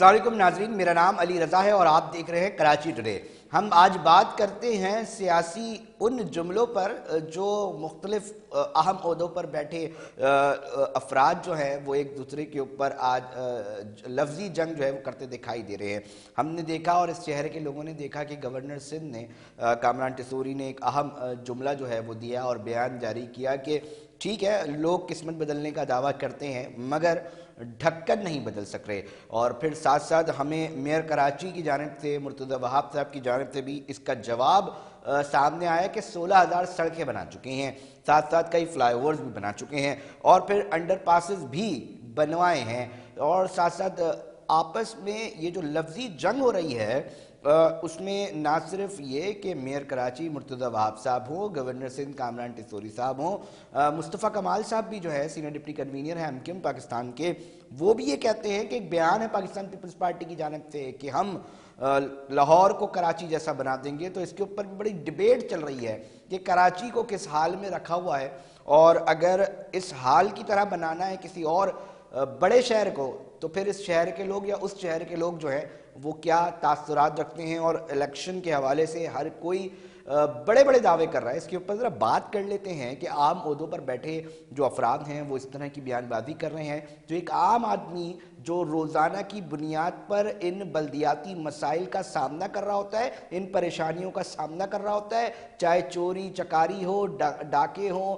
السلام علیکم ناظرین، میرا نام علی رضا ہے اور آپ دیکھ رہے ہیں کراچی ٹوڈے۔ ہم آج بات کرتے ہیں سیاسی ان جملوں پر جو مختلف اہم عہدوں پر بیٹھے افراد جو ہیں وہ ایک دوسرے کے اوپر آج لفظی جنگ جو ہے وہ کرتے دکھائی دے رہے ہیں۔ ہم نے دیکھا اور اس شہر کے لوگوں نے دیکھا کہ گورنر سندھ نے کامران ٹیسوری نے ایک اہم جملہ جو ہے وہ دیا اور بیان جاری کیا کہ ٹھیک ہے، لوگ قسمت بدلنے کا دعویٰ کرتے ہیں مگر ڈھکن نہیں بدل سک رہے۔ اور پھر ساتھ ساتھ ہمیں میئر کراچی کی جانب سے مرتضی وہاب صاحب کی جانب سے بھی اس کا جواب سامنے آیا کہ 16,000 سڑکیں بنا چکے ہیں، ساتھ ساتھ کئی فلائی اوورز بھی بنا چکے ہیں اور پھر انڈر پاسز بھی بنوائے ہیں، اور ساتھ ساتھ آپس میں یہ جو لفظی جنگ ہو رہی ہے اس میں نہ صرف یہ کہ میئر کراچی مرتضی وہاب صاحب ہوں، گورنر سندھ کامران ٹیسوری صاحب ہوں، مصطفیٰ کمال صاحب بھی جو ہے سینئر ڈپٹی کنوینر ہیں MKM پاکستان کے، وہ بھی یہ کہتے ہیں کہ ایک بیان ہے پاکستان پیپلز پارٹی کی جانب سے کہ ہم لاہور کو کراچی جیسا بنا دیں گے۔ تو اس کے اوپر بھی بڑی ڈیبیٹ چل رہی ہے کہ کراچی کو کس حال میں رکھا ہوا ہے، اور اگر اس حال کی طرح بنانا ہے کسی اور بڑے شہر کو تو پھر اس شہر کے لوگ یا اس شہر کے لوگ جو ہیں وہ کیا تاثرات رکھتے ہیں، اور الیکشن کے حوالے سے ہر کوئی بڑے بڑے دعوے کر رہا ہے۔ اس کے اوپر ذرا بات کر لیتے ہیں کہ عام عہدوں پر بیٹھے جو افراد ہیں وہ اس طرح کی بیان بازی کر رہے ہیں، جو ایک عام آدمی جو روزانہ کی بنیاد پر ان بلدیاتی مسائل کا سامنا کر رہا ہوتا ہے، ان پریشانیوں کا سامنا کر رہا ہوتا ہے، چاہے چوری چکاری ہو، ڈاکے ہوں،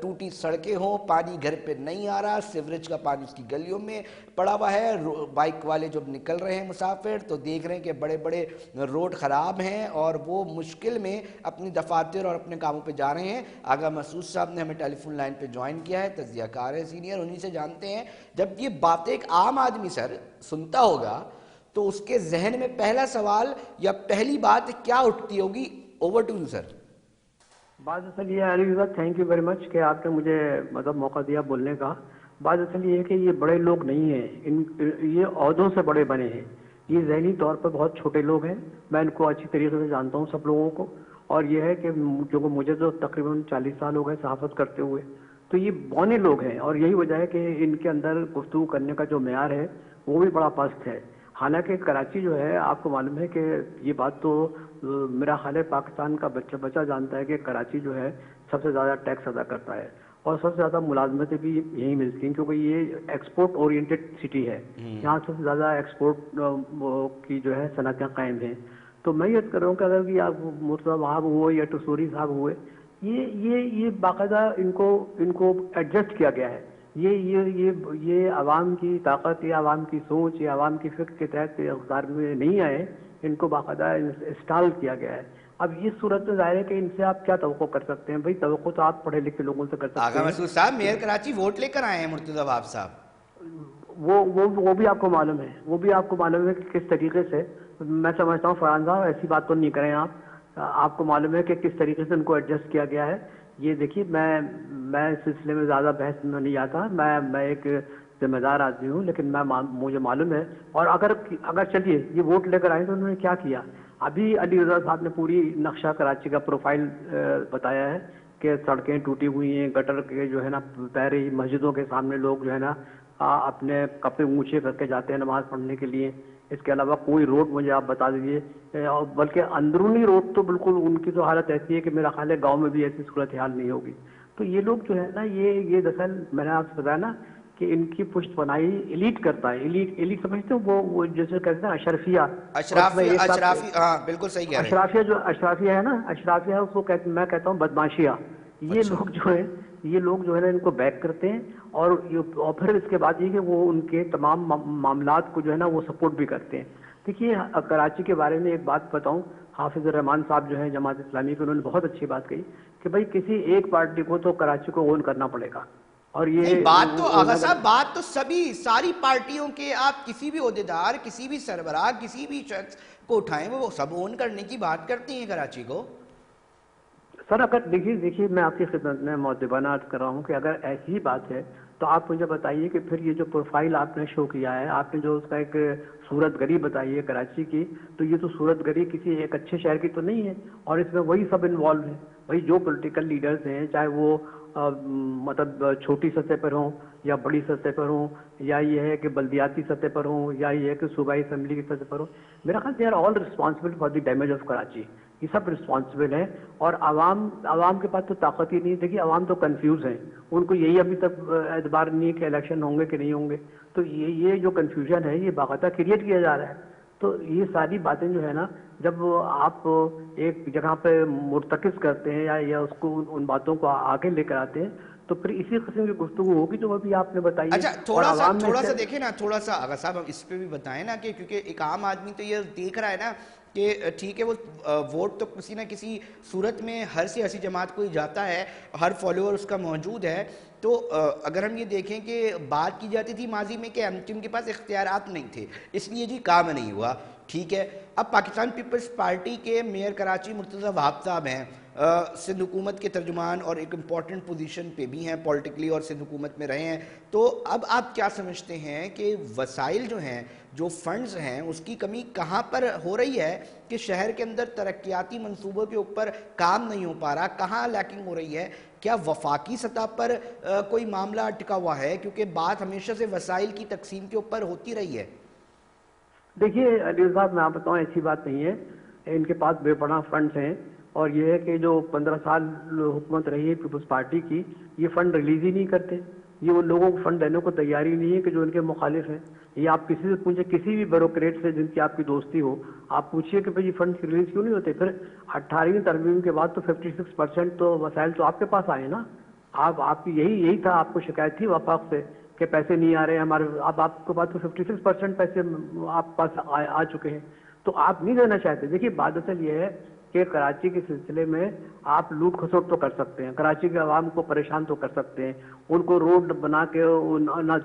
ٹوٹی سڑکیں ہوں، پانی گھر پہ نہیں آ رہا، سیوریج کا پانی اس کی گلیوں میں پڑا ہوا ہے، بائک والے جب نکل رہے ہیں مسافر تو دیکھ رہے ہیں کہ بڑے بڑے روڈ خراب ہیں اور وہ مشکل میں اپنی دفاتر اور اپنے کاموں پہ جا رہے ہیں۔ آغا محسوس صاحب نے ہمیں ٹیلی فون لائن پہ جوائن کیا ہے، تجزیہ کار ہیں سینئر، انہی سے جانتے ہیں جب یہ باتیں ایک عام آدمی سر سنتا ہوگا تو اس کے ذہن میں پہلا سوال یا پہلی بات کیا اٹھتی ہوگی؟ Over to you sir. بات اصل یہ ہے Ali Raza, thank you very much کہ آپ نے مجھے موقع دیا بولنے کا۔ بات اصل یہ ہے کہ یہ بڑے لوگ نہیں ہیں، یہ عہدوں سے بڑے بنے ہیں، یہ ذہنی طور پر بہت چھوٹے لوگ ہیں۔ میں ان کو اچھی طریقے سے جانتا ہوں سب لوگوں کو، اور یہ ہے کہ جو مجھے تو تقریباً 40 سال ہو گئے صحافت کرتے ہوئے، تو یہ بونے لوگ ہیں، اور یہی وجہ ہے کہ ان کے اندر گفتگو کرنے کا جو معیار ہے وہ بھی بڑا پست ہے۔ حالانکہ کراچی جو ہے، آپ کو معلوم ہے کہ یہ بات تو میرا خیال ہے پاکستان کا بچہ جانتا ہے کہ کراچی جو ہے سب سے زیادہ ٹیکس ادا کرتا ہے، اور سب سے زیادہ ملازمتیں بھی یہیں ملتی ہیں، کیونکہ یہ ایکسپورٹ اورینٹڈ سٹی ہے، یہاں سب سے زیادہ ایکسپورٹ کی جو ہے صنعتیں قائم ہیں۔ تو میں یہ کر رہا ہوں کہ اگر یہ مرتضی وہاب ہوئے یا ٹیسوری صاحب ہوئے، یہ باقاعدہ ان کو ایڈجسٹ کیا گیا ہے، یہ عوام کی طاقت، یہ عوام کی سوچ، یہ عوام کی فکر کے تحت اقتدار میں نہیں آئے، ان کو باقاعدہ انسٹال کیا گیا ہے۔ اب یہ صورت میں ظاہر ہے کہ ان سے آپ کیا توقع کر سکتے ہیں؟ بھائی توقع تو آپ پڑھے لکھے لوگوں سے کر سکتے آغا ہیں۔ محسوس صاحب میئر کراچی ووٹ لے کر آئے ہیں مرتضی وہاب صاحب، وہ بھی آپ کو معلوم ہے، وہ بھی آپ کو معلوم ہے کہ کس طریقے سے، میں سمجھتا ہوں فرحان صاحب ایسی بات تو نہیں کریں آپ کو معلوم ہے کہ کس طریقے سے ان کو ایڈجسٹ کیا گیا ہے۔ یہ دیکھیے، میں اس سلسلے میں زیادہ بحث میں نہیں آتا، میں ایک ذمہ دار آدمی ہوں، لیکن مجھے معلوم ہے۔ اور اگر چلیے یہ ووٹ لے کر آئے تو انہوں نے کیا کیا؟ ابھی علی رضا صاحب نے پوری نقشہ کراچی کا پروفائل بتایا ہے کہ سڑکیں ٹوٹی ہوئی ہیں، گٹر کے جو ہے نا پیری، مسجدوں کے سامنے لوگ جو ہے نا اپنے کپڑے اونچے کر کے جاتے ہیں نماز پڑھنے کے لیے۔ اس کے علاوہ کوئی روڈ مجھے آپ بتا دیجیے، بلکہ اندرونی روڈ تو بالکل ان کی تو حالت ایسی ہے کہ میرا خیال ہے گاؤں میں بھی ایسی صورتحال نہیں ہوگی۔ تو یہ لوگ جو ہے نا، یہ دراصل میں نے آپ سے بتایا نا کہ ان کی پشت پناہی ایلیٹ کرتا ہے۔ ایلیٹ سمجھتے ہیں وہ جیسے کہتے ہیں اشرفیہ، ہاں بالکل صحیح کہہ رہے ہیں۔ اشرافیہ ہے نا، اشرافیہ اس کو میں کہتا ہوں بدماشیہ۔ یہ لوگ جو ہے نا ان کو بیک کرتے ہیں، اور پھر اس کے بعد یہ کہ وہ ان کے تمام معاملات کو جو ہے نا وہ سپورٹ بھی کرتے ہیں۔ دیکھیے، کراچی کے بارے میں ایک بات بتاؤں، حافظ الرحمان صاحب جو ہیں جماعت اسلامی کے، انہوں نے بہت اچھی بات کہی کہ بھائی کسی ایک پارٹی کو تو کراچی کو اون کرنا پڑے گا، اور یہ بات تو آغا صاحب، بات تو ساری پارٹیوں کے، آپ کسی بھی عہدیدار، کسی بھی سربراہ، کسی بھی شخص کو اٹھائیں وہ سب اون کرنے کی بات کرتی ہیں کراچی کو۔ سر اگر دیکھیے میں آپ کی خدمت میں مؤدبانہ عرض کر رہا ہوں کہ اگر ایسی ہی بات ہے تو آپ مجھے بتائیے کہ پھر یہ جو پروفائل آپ نے شو کیا ہے، آپ نے جو اس کا ایک صورت گری بتائی ہے کراچی کی، تو یہ تو صورت گری کسی ایک اچھے شہر کی تو نہیں ہے، اور اس میں وہی سب انوالو ہیں۔ بھائی جو پولیٹیکل لیڈرز ہیں چاہے وہ مطلب چھوٹی سطح پر ہوں یا بڑی سطح پر ہوں یا یہ ہے کہ بلدیاتی سطح پر ہوں یا یہ ہے کہ صوبائی اسمبلی کی سطح پر ہوں، میرا خیال they are all responsible for the damage of Karachi. یہ سب رسپانسبل ہیں اور عوام کے پاس تو طاقت ہی نہیں. دیکھیے عوام تو کنفیوز ہیں، ان کو یہی ابھی تک اعتبار نہیں ہے کہ الیکشن ہوں گے کہ نہیں ہوں گے. تو یہ جو کنفیوژن ہے یہ باقاعدہ کریٹ کیا جا رہا ہے. تو یہ ساری باتیں جو ہے نا جب آپ ایک جگہ پہ مرتکز کرتے ہیں یا اس کو ان باتوں کو آگے لے کر آتے ہیں تو پھر اسی قسم کی گفتگو ہوگی جو ابھی آپ نے بتائی ہے. اچھا تھوڑا سا دیکھیں نا، تھوڑا سا آغا صاحب ہم اس پہ بھی بتائیں نا کہ کیونکہ ایک عام آدمی تو یہ دیکھ رہا ہے نا کہ ٹھیک ہے وہ ووٹ تو کسی نہ کسی صورت میں ہر سیاسی جماعت کو ہی جاتا ہے، ہر فالوور اس کا موجود ہے. تو اگر ہم یہ دیکھیں کہ بات کی جاتی تھی ماضی میں کہ ایم کیو ایم کے پاس اختیارات نہیں تھے اس لیے جی کام نہیں ہوا، ٹھیک ہے. اب پاکستان پیپلز پارٹی کے میئر کراچی مرتضی وہاب صاحب ہیں، سندھ حکومت کے ترجمان اور ایک امپورٹنٹ پوزیشن پہ بھی ہیں پولیٹیکلی اور سندھ حکومت میں رہے ہیں. تو اب آپ کیا سمجھتے ہیں کہ وسائل جو ہیں، جو فنڈز ہیں، اس کی کمی کہاں پر ہو رہی ہے کہ شہر کے اندر ترقیاتی منصوبوں کے اوپر کام نہیں ہو پا رہا؟ کہاں لیکنگ ہو رہی ہے؟ کیا وفاقی سطح پر کوئی معاملہ اٹکا ہوا ہے؟ کیونکہ بات ہمیشہ سے وسائل کی تقسیم کے اوپر ہوتی رہی ہے. دیکھیے علی صاحب میں آپ بتاؤں ایسی بات نہیں ہے، ان کے پاس بے پناہ فنڈز ہیں اور یہ ہے کہ جو 15 سال حکومت رہی ہے پیپلز پارٹی کی یہ فنڈ ریلیز ہی نہیں کرتے. یہ ان لوگوں کو فنڈ دینے کو تیاری نہیں ہے کہ جو ان کے مخالف ہیں. یہ آپ کسی سے پوچھیں، کسی بھی بیوروکریٹ سے جن کی آپ کی دوستی ہو، آپ پوچھیے کہ بھئی یہ فنڈ ریلیز کیوں نہیں ہوتے. پھر 18ویں ترمیم کے بعد تو 56% تو وسائل تو آپ کے پاس آئے نا. آپ کی یہی تھا، آپ کو شکایت تھی وفاق سے کہ پیسے نہیں آ رہے ہیں ہمارے. اب آپ کے پاس تو 56% پیسے آپ کے پاس آ چکے ہیں تو آپ نہیں دینا چاہتے. دیکھیے بات اصل یہ ہے کہ کراچی کے سلسلے میں آپ لوٹ کھسوٹ تو کر سکتے ہیں، کراچی کے عوام کو پریشان تو کر سکتے ہیں، ان کو روڈ بنا کے نہ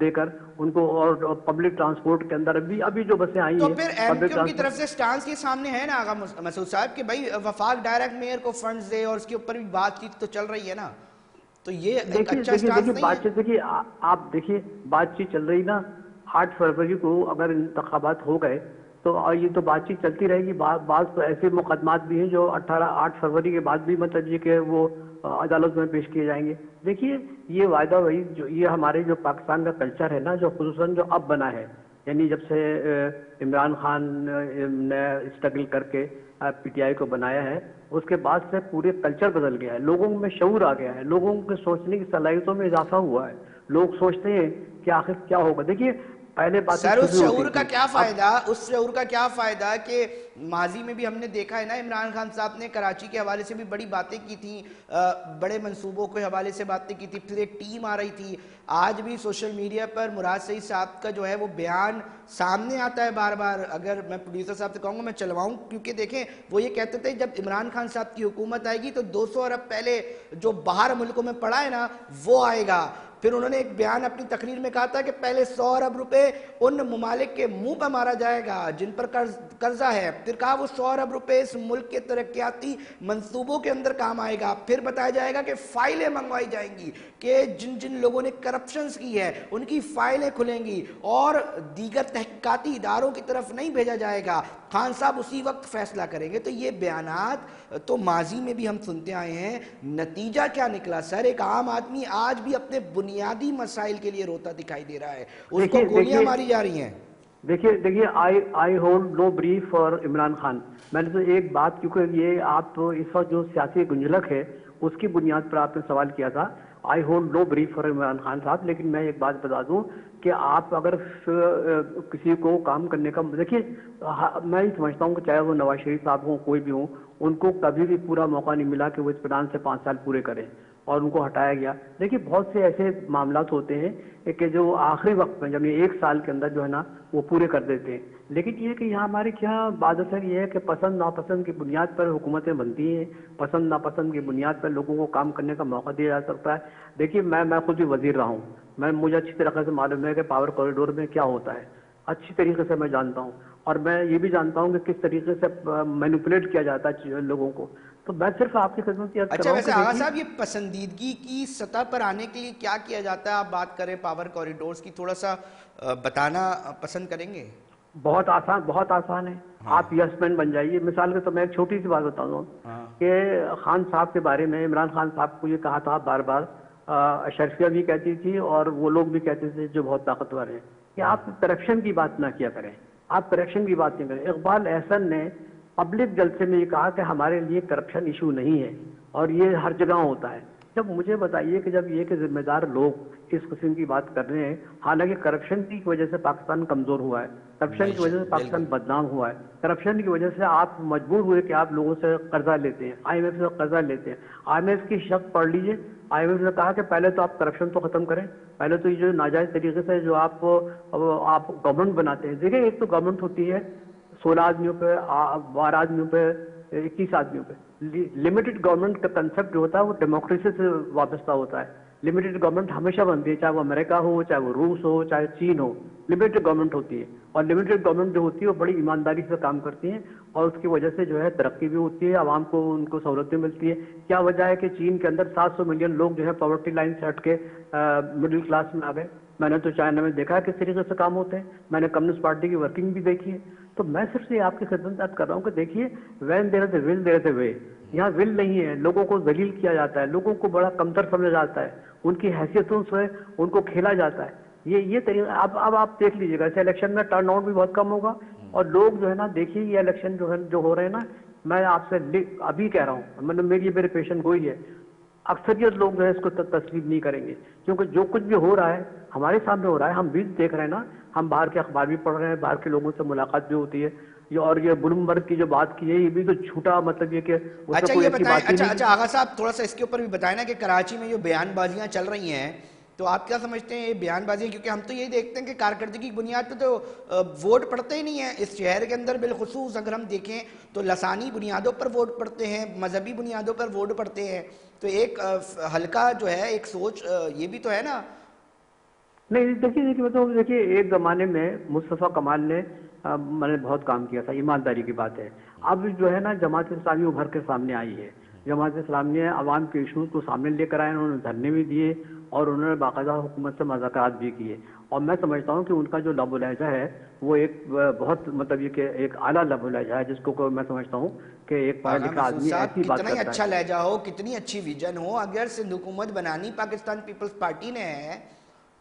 دے کر ان کو، اور پبلک ٹرانسپورٹ کے اندر ابھی جو بسیں آئی تو ہیں پھر ایم کیو ایم کی طرف سے سٹانس کے سامنے ہے نا آغا مسعود صاحب کہ بھائی وفاق ڈائریکٹ میئر کو فنڈز دے اور اس کے اوپر بھی بات چیت تو چل رہی ہے نا. تو یہ ایک اچھا سٹانس نہیں ہے. بات چیت دیکھیے آپ دیکھیے بات چیت چل رہی نا. 8 فروری کو اگر انتخابات ہو گئے تو یہ تو بات چیت چلتی رہے گی. بعض تو ایسے مقدمات بھی ہیں جو 8 فروری کے بعد بھی مطلب یہ کہ وہ عدالت میں پیش کیے جائیں گے. دیکھیے یہ وعدہ وہی جو یہ ہمارے جو پاکستان کا کلچر ہے نا، جو خصوصاً جو اب بنا ہے، یعنی جب سے عمران خان نے اسٹرگل کر کے پی ٹی آئی کو بنایا ہے اس کے بعد سے پورے کلچر بدل گیا ہے. لوگوں میں شعور آ گیا ہے، لوگوں کے سوچنے کی صلاحیتوں میں اضافہ ہوا ہے. لوگ سوچتے ہیں کہ آخر کیا ہوگا. دیکھیے پہلے باتیں سر اس چھپی ہوتی شعور کا تھی. کیا فائدہ، اس شعور کا کیا فائدہ کہ ماضی میں بھی ہم نے دیکھا ہے نا عمران خان صاحب نے کراچی کے حوالے سے بھی بڑی باتیں کی تھیں، بڑے منصوبوں کے حوالے سے باتیں کی تھی، پھر ایک ٹیم آ رہی تھی. آج بھی سوشل میڈیا پر مراد سعید صاحب کا جو ہے وہ بیان سامنے آتا ہے بار بار. اگر میں پروڈیوسر صاحب سے کہوں گا میں چلواؤں، کیونکہ دیکھیں وہ یہ کہتے تھے جب عمران خان صاحب کی حکومت آئے گی تو 200 ارب پہلے جو باہر ملکوں میں پڑا ہے نا وہ آئے گا. پھر انہوں نے ایک بیان اپنی تقریر میں کہا تھا کہ پہلے 100 ارب روپے ان ممالک کے منہ پہ مارا جائے گا جن پر قرضہ ہے. پھر کہا وہ 100 ارب روپے اس ملک کے ترقیاتی منصوبوں کے اندر کام آئے گا. پھر بتایا جائے گا کہ فائلیں منگوائی جائیں گی کہ جن لوگوں نے کرپشنز کی ہے ان کی فائلیں کھلیں گی اور دیگر تحقیقاتی اداروں کی طرف نہیں بھیجا جائے گا. خان صاحب اسی وقت فیصلہ کریں گے. تو یہ بیانات تو ماضی میں بھی ہم سنتے آئے ہیں. نتیجہ کیا نکلا سر؟ ایک عام آدمی آج بھی اپنے بنیادی مسائل کے لیے روتا دکھائی دے رہا ہے، اس کو گولیاں ماری جا رہی ہیں. دیکھیے I hold no brief for Imran Khan. میں نے تو ایک بات، کیونکہ یہ آپ اس وقت جو سیاسی گنجلک ہے اس کی بنیاد پر آپ نے سوال کیا تھا. I hold no brief for Imran Khan sahib. لیکن میں ایک بات بتا دوں کہ آپ اگر کسی کو کام کرنے کا، دیکھیے میں یہ سمجھتا ہوں کہ چاہے وہ نواز شریف صاحب ہوں کوئی بھی ہوں، ان کو کبھی بھی پورا موقع نہیں ملا کہ وہ اطمینان سے 5 سال پورے کریں اور ان کو ہٹایا گیا. دیکھیے بہت سے ایسے معاملات ہوتے ہیں کہ جو آخری وقت میں جب 1 سال کے اندر جو ہے نا وہ پورے کر دیتے ہیں. لیکن یہ کہ یہاں ہمارے کیا بات اثر یہ ہے کہ پسند ناپسند کی بنیاد پر حکومتیں بنتی ہیں، پسند ناپسند کی بنیاد پر لوگوں کو کام کرنے کا موقع دیا جا سکتا ہے. دیکھیے میں خود بھی وزیر رہا ہوں، مجھے اچھی طریقے سے معلوم ہے کہ پاور کوریڈور میں کیا ہوتا ہے، اچھی طریقے سے میں جانتا ہوں. اور میں یہ بھی جانتا ہوں کہ کس طریقے سے مینوپولیٹ کیا جاتا ہے لوگوں کو. تو میں صرف آپ کی خدمت کی عرض کر رہا ہوں. اچھا ویسے آغا صاحب یہ پسندیدگی کی سطح پر آنے کے لیے کیا کیا جاتا ہے؟ آپ بات کریں پاور کوریڈورز کی، تھوڑا سا بتانا پسند کریں گے. بہت آسان ہے. آپ یس مین بن جائیے. مثال کے تو میں ایک چھوٹی سی بات بتاؤں گا کہ خان صاحب کے بارے میں عمران خان صاحب کو یہ کہا تھا بار بار، اشرفیہ بھی کہتی تھی اور وہ لوگ بھی کہتے تھے جو بہت طاقتور ہیں، کہ آپ کرپشن کی بات نہ کیا کریں، آپ کرپشن کی بات نہیں کریں. اقبال احسن نے پبلک جلسے میں یہ کہا کہ ہمارے لیے کرپشن ایشو نہیں ہے اور یہ ہر جگہ ہوتا ہے. جب مجھے بتائیے کہ جب یہ کہ ذمہ دار لوگ اس قسم کی بات کر رہے ہیں، حالانکہ کرپشن کی وجہ سے پاکستان کمزور ہوا ہے، کرپشن کی وجہ سے پاکستان بدنام ہوا ہے، کرپشن کی وجہ سے آپ مجبور ہوئے کہ آپ لوگوں سے قرضہ لیتے ہیں، آئی ایم ایف سے قرضہ لیتے ہیں. آئی ایم ایف کی شرط پڑھ لیجئے. آئی ایم ایف نے کہا کہ پہلے تو آپ کرپشن تو ختم کریں، پہلے تو یہ جو ناجائز طریقے سے جو آپ گورنمنٹ بناتے ہیں. دیکھیں ایک تو گورنمنٹ ہوتی ہے 16 آدمیوں پہ، 12 آدمیوں پہ، 21 آدمیوں پہ. لمیٹڈ گورنمنٹ کا کنسیپٹ جو ہوتا ہے وہ ڈیموکریسی سے وابستہ ہوتا ہے. لمیٹڈ گورنمنٹ ہمیشہ بنتی ہے، چاہے وہ امریکہ ہو، چاہے وہ روس ہو، چاہے چین ہو. لمیٹڈ گورنمنٹ ہوتی ہے اور لمیٹڈ گورنمنٹ جو ہوتی ہے وہ بڑی ایمانداری سے کام کرتی ہیں اور اس کی وجہ سے جو ہے ترقی بھی ہوتی ہے، عوام کو ان کو سہولتیں ملتی ہیں. کیا وجہ ہے کہ چین کے اندر 700 ملین لوگ جو ہے پاورٹی لائن سے ہٹ کے مڈل کلاس میں آ گئے. میں نے تو چائنا میں دیکھا ہے کس طریقے سے کام ہوتے ہیں، میں نے کمیونسٹ پارٹی کی ورکنگ بھی دیکھی ہے. تو میں صرف یہ آپ کی خدمت میں کر رہا ہوں کہ دیکھیے وین دیر از اے ول دیر از اے وے. یہاں ول نہیں ہے، لوگوں کو ذلیل کیا جاتا ہے، لوگوں کو بڑا کمتر سمجھا جاتا ہے، ان کی حیثیتوں سے ان کو کھیلا جاتا ہے. یہ طریقہ اب آپ دیکھ لیجیے گا، اس الیکشن میں ٹرن آؤٹ بھی بہت کم ہوگا اور لوگ جو ہے نا دیکھیے یہ الیکشن جو ہو رہے ہیں نا، میں آپ سے ابھی کہہ رہا ہوں، مطلب میرے پیشن گوئی ہے، اکثریت لوگ جو ہے اس کو تسلیم نہیں کریں گے کیونکہ جو کچھ بھی ہو رہا ہے ہمارے سامنے ہو رہا ہے، ہم بھی دیکھ رہے ہیں نا، ہم باہر کے اخبار بھی پڑھ رہے ہیں، باہر کے لوگوں سے ملاقات بھی ہوتی ہے. اور یہ بلومبرگ کی جو بات کی ہے یہ بھی تو جھوٹا، مطلب یہ کہ اس میں اچھا کوئی یہ ایسی بتائیں، بات ہی نہیں. اچھا آغا صاحب تھوڑا سا اس کے اوپر بھی بتائیں نا کہ کراچی میں جو بیان بازیاں چل رہی ہیں تو آپ کیا سمجھتے ہیں یہ بیان بازیاں، کیونکہ ہم تو یہی دیکھتے ہیں کہ کارکردگی کی بنیاد پہ تو ووٹ پڑتے ہی نہیں ہیں اس شہر کے اندر. بالخصوص اگر ہم دیکھیں تو لسانی بنیادوں پر ووٹ پڑتے ہیں، مذہبی بنیادوں پر ووٹ پڑتے ہیں. تو ایک حلقہ جو ہے، ایک سوچ یہ بھی تو ہے نا. نہیں دیکھیے ایک زمانے میں مصطفیٰ کمال نے میں نے بہت کام کیا تھا، ایمانداری کی بات ہے. اب جو ہے نا جماعت اسلامی ابھر کے سامنے آئی ہے. جماعت اسلامی نے عوام کے ایشوز کو سامنے لے کر آئے، انہوں نے دھرنے بھی دیے اور انہوں نے باقاعدہ حکومت سے مذاکرات بھی کیے. اور میں سمجھتا ہوں کہ ان کا جو لب و لہجہ ہے وہ ایک بہت مطلب یہ کہ ایک اعلیٰ لب و لہجہ ہے، جس کو میں سمجھتا ہوں کہ ایک پڑھا آغا لکھا مسعود آدمی صاحب ایسی بات کتنا ہی کرتا اچھا ہے. لہجہ ہو، کتنی اچھی ویژن ہو، اگر سندھ حکومت بنانی پاکستان پیپلز پارٹی نے ہے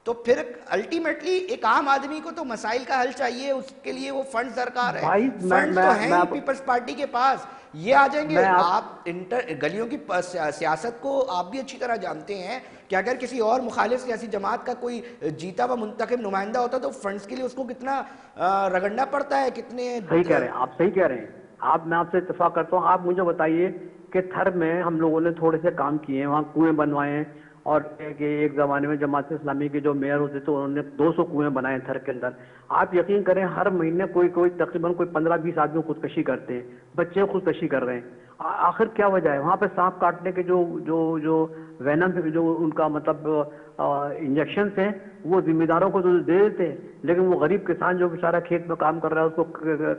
تو پھر الٹیمیٹلی ایک عام آدمی کو تو مسائل کا حل چاہیے، اس کے لیے وہ فنڈز درکار ہے. بھائی فنڈز تو ہیں ہی پیپلز پارٹی کے پاس، یہ آ جائیں گے. میں آپ آپ گلیوں کی سیاست کو آپ بھی اچھی طرح جانتے ہیں کہ اگر کسی اور مخالف سیاسی جماعت کا کوئی جیتا و منتخب نمائندہ ہوتا تو فنڈز کے لیے اس کو کتنا رگڑنا پڑتا ہے، کتنے. صحیح کہہ رہے ہیں آپ، صحیح کہہ رہے ہیں آپ. میں آپ سے اتفاق کرتا ہوں. آپ مجھے بتائیے کہ تھر میں ہم لوگوں نے تھوڑے سے کام کیے ہیں، وہاں کنویں بنوائے ہیں اور کہ ایک زمانے میں جماعت اسلامی کے جو میئر ہوتے تھے انہوں نے 200 کنویں بنائے ہیں تھر کے اندر. آپ یقین کریں ہر مہینے کوئی تقریباً 15-20 آدمی خودکشی کرتے ہیں، بچے خودکشی کر رہے ہیں. آخر کیا وجہ ہے؟ وہاں پہ سانپ کاٹنے کے جو وینم جو ان کا مطلب انجیکشنز ہیں وہ ذمہ داروں کو تو دے دیتے ہیں، لیکن وہ غریب کسان جو بیچارہ کھیت میں کام کر رہا ہے اس کو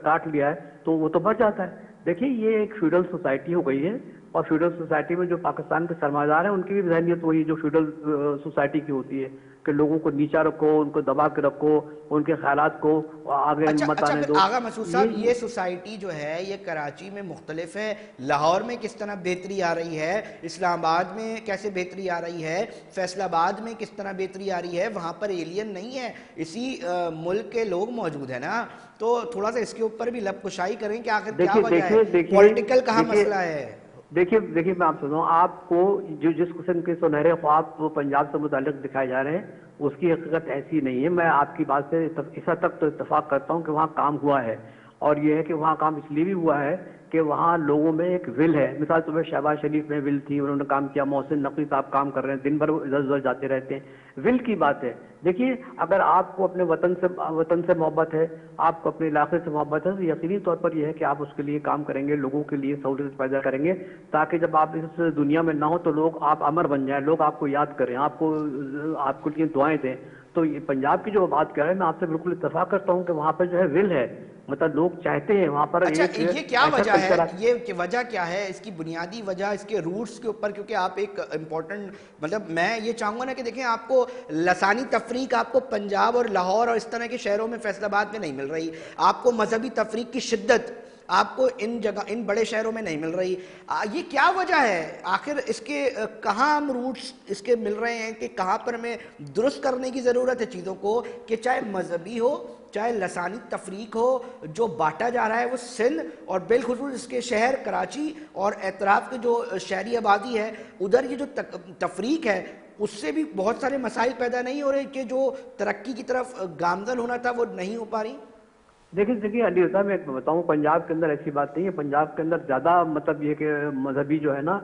کاٹ لیا ہے تو وہ تو بچ جاتا ہے. دیکھیے یہ ایک فیوڈل سوسائٹی ہو گئی ہے اور فیوڈل سوسائٹی میں جو پاکستان کے سرمایہ دار ہیں ان کی بھی ذہنیت وہی جو فیوڈل سوسائٹی کی ہوتی ہے کہ لوگوں کو نیچا رکھو، ان کو دبا کے رکھو، ان کے خیالات کو آگے مت آنے پھر دو. آغا مسعود صاحب یہ سوسائٹی جو ہے یہ کراچی میں مختلف ہے. لاہور میں کس طرح بہتری آ رہی ہے، اسلام آباد میں کیسے بہتری آ رہی ہے، فیصل آباد میں کس طرح بہتری آ رہی ہے. وہاں پر ایلین نہیں ہے، اسی ملک کے لوگ موجود ہیں نا. تو تھوڑا سا اس کے اوپر بھی لب کشائی کریں کہ آخر کیا وجہ ہے، پولیٹیکل کہاں مسئلہ ہے. دیکھیے میں آپ سے بتاؤں، آپ کو جس قسم کے سنہرے خواب پنجاب سے متعلق دکھائے جا رہے ہیں اس کی حقیقت ایسی نہیں ہے. میں آپ کی بات سے اس حد تک تو اتفاق کرتا ہوں کہ وہاں کام ہوا ہے اور یہ ہے کہ وہاں کام اس لیے بھی ہوا ہے کہ وہاں لوگوں میں ایک ول ہے. مثال صبح شہباز شریف میں ول تھی، انہوں نے کام کیا. محسن نقوی صاحب کام کر رہے ہیں، دن بھر ادھر ادھر جاتے رہتے ہیں. ول کی بات ہے. دیکھیے اگر آپ کو اپنے وطن سے محبت ہے، آپ کو اپنے علاقے سے محبت ہے تو یقینی طور پر یہ ہے کہ آپ اس کے لیے کام کریں گے، لوگوں کے لیے سہولت پیدا کریں گے تاکہ جب آپ اس دنیا میں نہ ہو تو لوگ آپ امر بن جائیں، لوگ آپ کو یاد کریں، آپ کو لیے دعائیں دیں. تو یہ پنجاب کی جو بات کر رہے ہیں میں آپ سے بالکل اتفاق کرتا ہوں کہ وہاں پہ جو ہے ول ہے. مطلب لوگ چاہتے ہیں وہاں پر اچھا ایک یہ کیا ایسا وجہ ہے، کلچر. یہ کہ وجہ کیا ہے اس کی بنیادی وجہ، اس کے روٹس کے اوپر؟ کیونکہ آپ ایک امپورٹنٹ، مطلب میں یہ چاہوں گا نا کہ دیکھیں آپ کو لسانی تفریق آپ کو پنجاب اور لاہور اور اس طرح کے شہروں میں، فیصل آباد میں نہیں مل رہی. آپ کو مذہبی تفریق کی شدت آپ کو ان بڑے شہروں میں نہیں مل رہی. یہ کیا وجہ ہے آخر اس کے؟ کہاں ہم روٹس اس کے مل رہے ہیں کہ کہاں پر ہمیں درست کرنے کی ضرورت ہے چیزوں کو، کہ چاہے مذہبی ہو چاہے لسانی تفریق ہو، جو بانٹا جا رہا ہے وہ سندھ اور بالخصوص اس کے شہر کراچی اور اطراف کے جو شہری آبادی ہے ادھر، یہ جو تفریق ہے اس سے بھی بہت سارے مسائل پیدا نہیں ہو رہے کہ جو ترقی کی طرف گامزن ہونا تھا وہ نہیں ہو پا رہی؟ دیکھیے علی رضا، میں بتاؤں پنجاب کے اندر ایسی بات نہیں ہے. پنجاب کے اندر زیادہ مطلب یہ کہ مذہبی جو ہے نا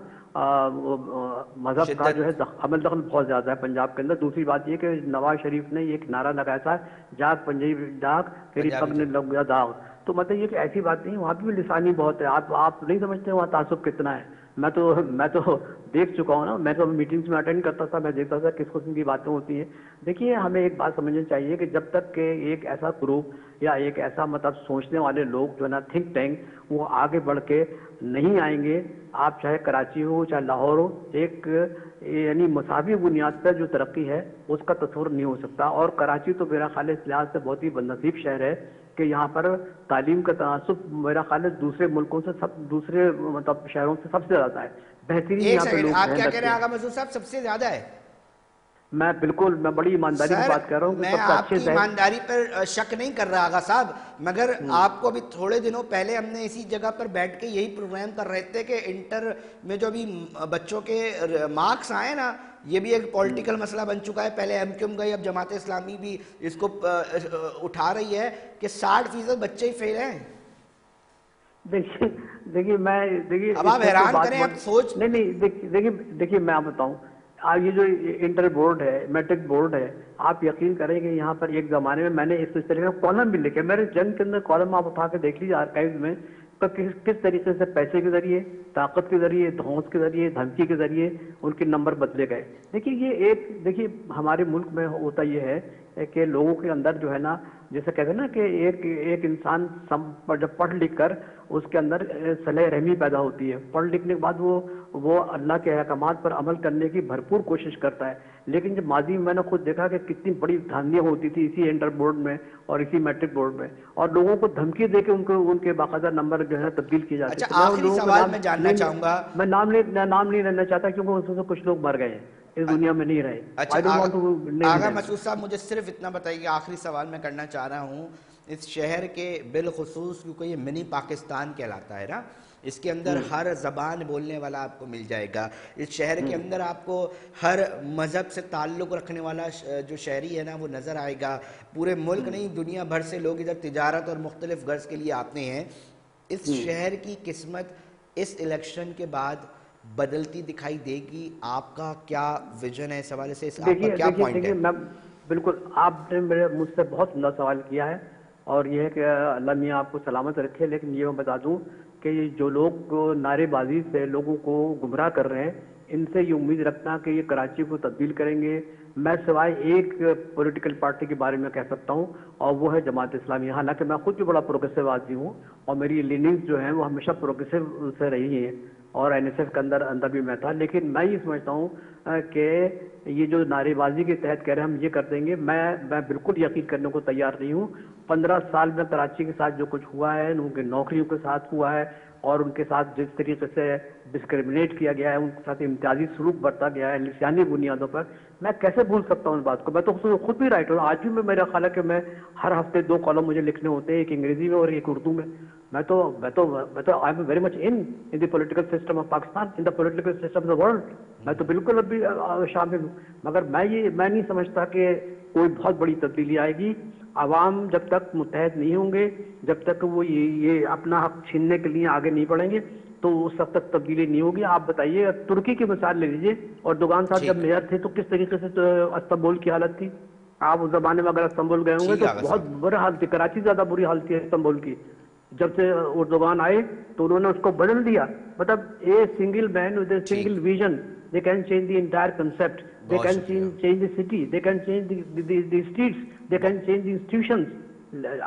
مذہب کا جو ہے شدت. عمل دخل بہت زیادہ ہے پنجاب کے اندر. دوسری بات یہ کہ نواز شریف نے ایک نعرہ لگایا تھا، جاگ پنجابی جاگ تیری پگ نے لگ گیا داغ. تو مطلب یہ کہ ایسی بات نہیں، وہاں بھی لسانی بہت ہے. آپ نہیں سمجھتے وہاں تعصب کتنا ہے. میں تو دیکھ چکا ہوں نا، میں تو میٹنگز میں اٹینڈ کرتا تھا، میں دیکھتا تھا کس قسم کی باتیں ہوتی ہیں. دیکھیے ہمیں ایک بات سمجھنی چاہیے کہ جب تک کہ ایک ایسا گروپ یا ایک ایسا مطلب سوچنے والے لوگ جو ہے نا تھنک ٹینک وہ آگے بڑھ کے نہیں آئیں گے، آپ چاہے کراچی ہو چاہے لاہور ہو، ایک یعنی مساوی بنیاد پر جو ترقی ہے اس کا تصور نہیں ہو سکتا. اور کراچی تو میرا خیال اس لحاظ سے بہت ہی بدنصیب شہر ہے کہ یہاں پر تعلیم کا تناسب میرا خیال ہے دوسرے ملکوں سے دوسرے مطلب شہروں سے سب سے زیادہ ہے. بہترین ایک یہاں پہ سیکنڈ، لوگ آپ ذہن کیا کہہ رہے رکھتے ہیں ہیں. آغا مسعود صاحب؟ سب سے زیادہ ہے؟ میں بڑی ایمانداری کی سر بات کر رہا ہوں کہ میں سب سے آپ اچھے کی ایمانداری پر شک نہیں کر رہا آغا صاحب، مگر آپ کو ابھی تھوڑے دنوں پہلے ہم نے اسی جگہ پر بیٹھ کے یہی پروگرام کر رہے تھے کہ انٹر میں جو ابھی بچوں کے مارکس آئے نا، یہ بھی ایک پولیٹیکل مسئلہ بن چکا ہے. پہلے ایم کیو ایم گئی، اب جماعت اسلامی بھی اس کو اٹھا رہی ہے کہ 60% بچے ہی فیل ہیں. دیکھیے اب اس آپ میں تو حیران بات کریں، اب سوچ. نہیں دیکھیے میں آپ بتاؤں، یہ جو انٹر بورڈ ہے، میٹرک بورڈ ہے، آپ یقین کریں کہ یہاں پر ایک زمانے میں نے اس طرح کا کالم بھی لکھے. میرے جنگ کے اندر کالم آپ اٹھا کے دیکھ لیجیے آرکائیوز میں، کس طریقے سے پیسے کے ذریعے، طاقت کے ذریعے، دھونس کے ذریعے، دھمکی کے ذریعے ان کے نمبر بدلے گئے. دیکھیے ہمارے ملک میں ہوتا یہ ہے کہ لوگوں کے اندر جو ہے نا، جیسے کہتے ہیں نا کہ ایک انسان جب پڑھ لکھ کر اس کے اندر صلہ رحمی پیدا ہوتی ہے. پڑھ لکھنے کے بعد وہ اللہ کے احکامات پر عمل کرنے کی بھرپور کوشش کرتا ہے. لیکن جب ماضی میں نے خود دیکھا کہ کتنی بڑی دھاندلیاں ہوتی تھی اسی انٹر بورڈ میں اور اسی میٹرک بورڈ میں، اور لوگوں کو دھمکی دے کے ان کے باقاعدہ نمبر جو ہے تبدیل کیے جاتے اچھا تھے. میں ان آخری لوگوں کا سوال نام میں جاننا چاہوں گا. میں نام نہیں لینا چاہتا کیونکہ اس میں سے کچھ لوگ مر گئے ہیں، اس دنیا میں نہیں رہے. اچھا I don't want to name Agha them. مسعود صاحب مجھے صرف اتنا بتائیے کہ آخری سوال میں کرنا چاہ رہا ہوں. اس شہر کے بالخصوص، کیونکہ یہ منی پاکستان کہلاتا ہے نا، اس کے اندر ہر زبان بولنے والا آپ کو مل جائے گا. اس شہر کے اندر آپ کو ہر مذہب سے تعلق رکھنے والا جو شہری ہے نا وہ نظر آئے گا. پورے ملک نہیں، دنیا بھر سے لوگ ادھر تجارت اور مختلف غرض کے لیے آتے ہیں. اس شہر کی قسمت اس الیکشن کے بعد بدلتی دکھائی دے گی؟ آپ کا کیا ویژن ہے اس حوالے سے؟ آپ کا کیا پوائنٹ ہے؟ میں بالکل، آپ نے مجھ سے بہت عمدہ سوال کیا ہے، اور یہ ہے کہ اللہ میاں آپ کو سلامت رکھے. لیکن یہ میں بتا دوں کہ جو لوگ نعرے بازی سے لوگوں کو گمراہ کر رہے ہیں، ان سے یہ امید رکھنا کہ یہ کراچی کو تبدیل کریں گے، میں سوائے ایک پولیٹیکل پارٹی کے بارے میں کہہ سکتا ہوں، اور وہ ہے جماعت اسلامی. حالانکہ میں خود بھی بڑا پروگریسو آدمی ہوں اور میری لیننگز جو ہیں وہ ہمیشہ پروگریسو سے رہی ہیں، اور این ایس ایف کے اندر بھی میں تھا. لیکن میں یہ سمجھتا ہوں کہ یہ جو نعرے بازی کے تحت کہہ رہے ہیں ہم یہ کر دیں گے، میں بالکل یقین کرنے کو تیار نہیں ہوں. 15 سال میں کراچی کے ساتھ جو کچھ ہوا ہے، ان کی نوکریوں کے ساتھ ہوا ہے، اور ان کے ساتھ جس طریقے سے ڈسکریمنیٹ کیا گیا ہے، ان کے ساتھ امتیازی سلوک برتا گیا ہے لسانی بنیادوں پر، میں کیسے بھول سکتا ہوں اس بات کو؟ میں تو خود بھی رائٹر ہوں. آج بھی میرا خیال ہے کہ میں ہر ہفتے 2 کالم مجھے لکھنے ہوتے ہیں، ایک انگریزی میں اور ایک اردو میں. میں تو I am very much in the political system of Pakistan, in the political system of the world. میں تو بالکل ابھی شامل ہوں. مگر میں نہیں سمجھتا کہ کوئی بہت بڑی تبدیلی آئے گی. عوام جب تک متحد نہیں ہوں گے، جب تک وہ یہ اپنا حق چھیننے کے لیے آگے نہیں بڑھیں گے، تو اس وقت تک تبدیلی نہیں ہوگی. آپ بتائیے، ترکی کی مثال لے لیجیے، اور دوگان صاحب جب میئر تھے تو کس طریقے سے استنبول کی حالت تھی. آپ اس زمانے میں اگر استنبول گئے ہوں گے تو بہت برا حال تھی. کراچی زیادہ بری حال تھی استنبول کی. جب سے اردوغان آئے تو انہوں نے اس کو بدل دیا. مطلب a single man with a single vision, they can change the entire concept, they can change the city, they can change the streets, they can change the institutions.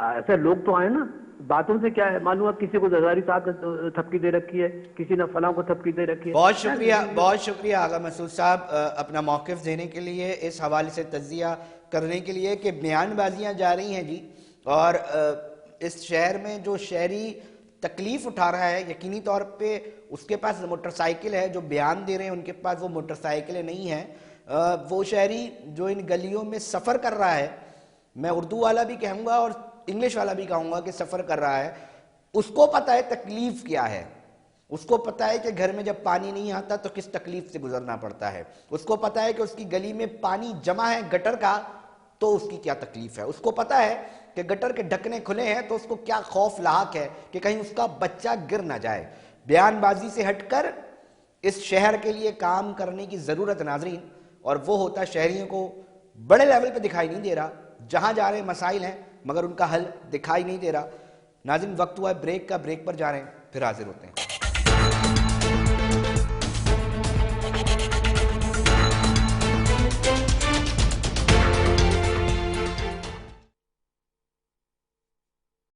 ایسے لوگ تو آئے نا باتوں سے کیا ہے معلوم ہے، کسی کو زرداری صاحب نے تھپکی دے رکھی ہے، کسی نے فلاں کو تھپکی دے رکھی ہے. بہت شکریہ آغا مسعود صاحب اپنا موقف دینے کے لیے، اس حوالے سے تجزیہ کرنے کے لیے کہ بیان بازیاں جا رہی ہیں جی، اور اس شہر میں جو شہری تکلیف اٹھا رہا ہے یقینی طور پہ اس کے پاس موٹر سائیکل ہے، جو بیان دے رہے ہیں ان کے پاس وہ موٹر سائیکلیں نہیں ہیں. وہ شہری جو ان گلیوں میں سفر کر رہا ہے، میں اردو والا بھی کہوں گا اور انگلش والا بھی کہوں گا کہ سفر کر رہا ہے، اس کو پتہ ہے تکلیف کیا ہے، اس کو پتہ ہے کہ گھر میں جب پانی نہیں آتا تو کس تکلیف سے گزرنا پڑتا ہے، اس کو پتہ ہے کہ اس کی گلی میں پانی جمع ہے گٹر کا تو اس کی کیا تکلیف ہے، اس کو پتہ ہے کہ گٹر کے ڈھکنے کھلے ہیں تو اس کو کیا خوف لاحق ہے کہ کہیں اس کا بچہ گر نہ جائے. بیان بازی سے ہٹ کر اس شہر کے لیے کام کرنے کی ضرورت ناظرین، اور وہ ہوتا شہریوں کو بڑے لیول پہ دکھائی نہیں دے رہا. جہاں جا رہے مسائل ہیں مگر ان کا حل دکھائی نہیں دے رہا. ناظرین وقت ہوا ہے بریک کا، بریک پر جا رہے ہیں، پھر حاضر ہوتے ہیں.